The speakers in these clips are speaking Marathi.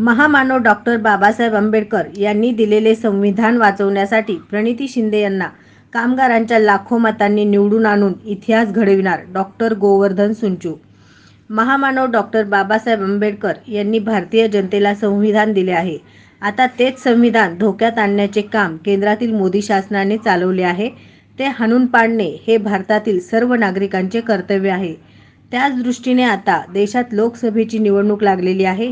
महामानव डॉक्टर बाबासाहेब आंबेडकर यांनी दिलेले संविधान वाचवण्यासाठी प्रणिती शिंदे यांना कामगारांच्या लाखो मतांनी निवडून आणून इतिहास घडविणार डॉक्टर गोवर्धन सुंचू। महामानव डॉक्टर बाबासाहेब आंबेडकर यांनी भारतीय जनतेला संविधान दिले आहे। आता तेच संविधान धोक्यात आणण्याचे काम केंद्रातील मोदी शासनाने चालवले आहे। ते हाणून पाडणे हे भारतातील सर्व नागरिकांचे कर्तव्य आहे। त्याच दृष्टीने आता देशात लोकसभेची निवडणूक लागलेली आहे।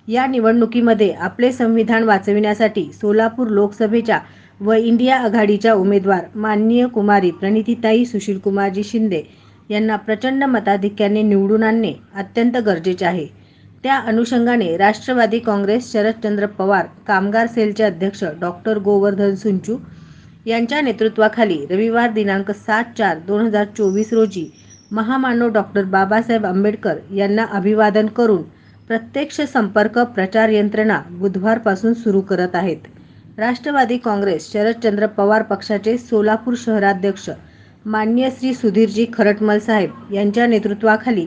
या निवडणुकीमध्ये आपले संविधान वाचविण्यासाठी सोलापूर लोकसभेच्या व इंडिया आघाडीच्या उमेदवार माननीय कुमारी प्रणितीताई सुशीलकुमारजी शिंदे यांना प्रचंड मताधिक्याने निवडून आणणे अत्यंत गरजेचे आहे। त्या अनुषंगाने राष्ट्रवादी काँग्रेस शरदचंद्र पवार कामगार सेलचे अध्यक्ष डॉक्टर गोवर्धन सुंचू यांच्या नेतृत्वाखाली रविवार दिनांक 7/4/2024 रोजी महामानव डॉक्टर बाबासाहेब आंबेडकर यांना अभिवादन करून प्रत्यक्ष संपर्क प्रचार यंत्रणा बुधवारपासून सुरू करत आहेत। राष्ट्रवादी काँग्रेस शरदचंद्र पवार पक्षाचे सोलापूर शहराध्यक्ष माननीय श्री सुधीरजी खरटमल साहेब यांच्या नेतृत्वाखाली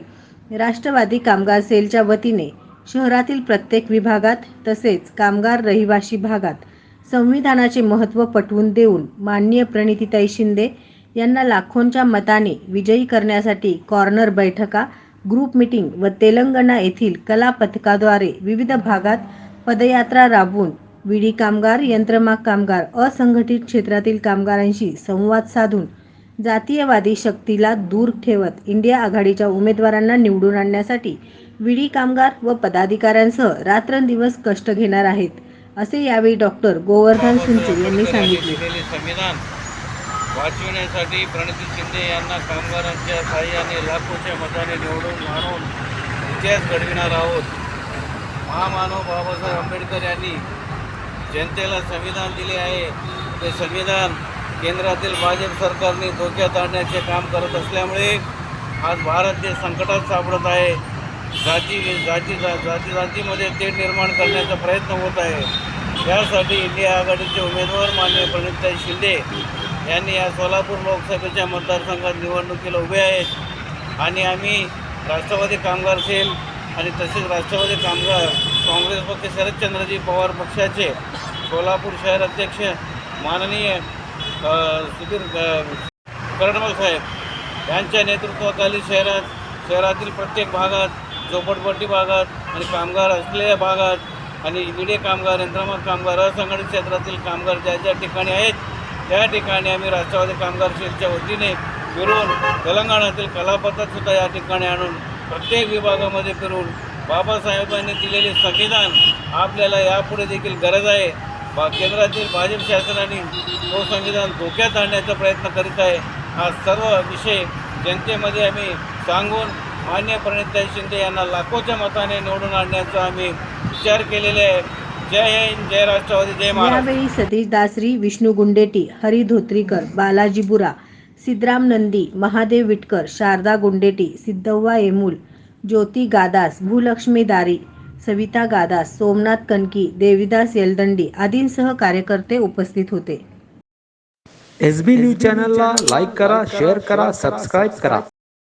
राष्ट्रवादी कामगार सेलच्या वतीने शहरातील प्रत्येक विभागात तसेच कामगार रहिवासी भागात संविधानाचे महत्त्व पटवून देऊन माननीय प्रणितीताई शिंदे यांना लाखोंच्या मताने विजयी करण्यासाठी कॉर्नर बैठका, ग्रुप मीटिंग व तेलंगणा येथील कला पथकाद्वारे विविध भागात पदयात्रा राबवून विडी कामगार, यंत्रमाग कामगार, असंघटित क्षेत्रातील कामगारांशी संवाद साधून जातीयवादी शक्तीला दूर ठेवत इंडिया आघाडीच्या उमेदवारांना निवडून आणण्यासाठी विडी कामगार व पदाधिकाऱ्यांसह रात्रंदिवस कष्ट घेणार आहेत, असे यावेळी डॉक्टर गोवर्धन सुंचू यांनी सांगितले। संविधान वाचविण्यासाठी प्रणिती शिंदे यांना कामगारांच्या सहाय्याने लाखोच्या मताने निवडून आणून इतिहास घडविणार आहोत। महामानव बाबासाहेब आंबेडकर यांनी जनतेला संविधान दिले आहे। ते संविधान केंद्रातील भाजप सरकारने धोक्यात आणण्याचे काम करत असल्यामुळे आज भारत देश संकटात सापडत आहे। जातीमध्ये तेढ निर्माण करण्याचा प्रयत्न होत आहे। यासाठी इंडिया आघाडीचे उमेदवार माननीय प्रणितीताई शिंदे यांनी या सोलापूर लोकसभेच्या मतदारसंघात निवडणुकीला उभे आहेत आणि आम्ही राष्ट्रवादी कामगार सेल आणि तसेच राष्ट्रवादी काँग्रेस पक्ष शरदचंद्रजी पवार पक्षाचे सोलापूर शहर अध्यक्ष माननीय सुधीर खरटमल साहेब यांच्या नेतृत्वाखाली शहरातील प्रत्येक भागात, झोपडपट्टी भागात आणि कामगार असलेल्या भागात आणि विडे कामगार, यंत्रमाग कामगार, असंघटित क्षेत्रातील कामगार ज्या ठिकाणी आहेत त्या ठिकाणी आम्ही राष्ट्रवादी कामगार सेलच्या वतीने फिरून तेलंगणातील कलापथकसुद्धा या ठिकाणी आणून प्रत्येक विभागामध्ये फिरून बाबासाहेबांनी दिलेले संविधान आपल्याला यापुढे देखील गरज आहे। केंद्रातील भाजप शासनाने तो संविधान धोक्यात आणण्याचा प्रयत्न करीत आहे। हा सर्व विषय जनतेमध्ये आम्ही सांगून माननीय प्रणितीताई शिंदे यांना लाखोच्या मताने निवडून आणण्याचा आम्ही विचार केलेले आहे। जय हिंद, जय राष्ट्रवादी, जय महाराष्ट्र। यावेळी सतीश दासरी, विष्णू गुंडेटी, हरी धोत्रीकर, बालाजी बुरा, सिद्धराम नंदी, महादेव विटकर, शारदा गुंडेटी, सिद्धव्वा येमूल, ज्योती गादास, भूलक्ष्मी दारी, सविता गादास, सोमनाथ कनकी, देवीदास येलदंडी आदींसह कार्यकर्ते उपस्थित होते। SB न्यूज चॅनलला लाईक करा, शेअर करा, सबस्क्राईब करा।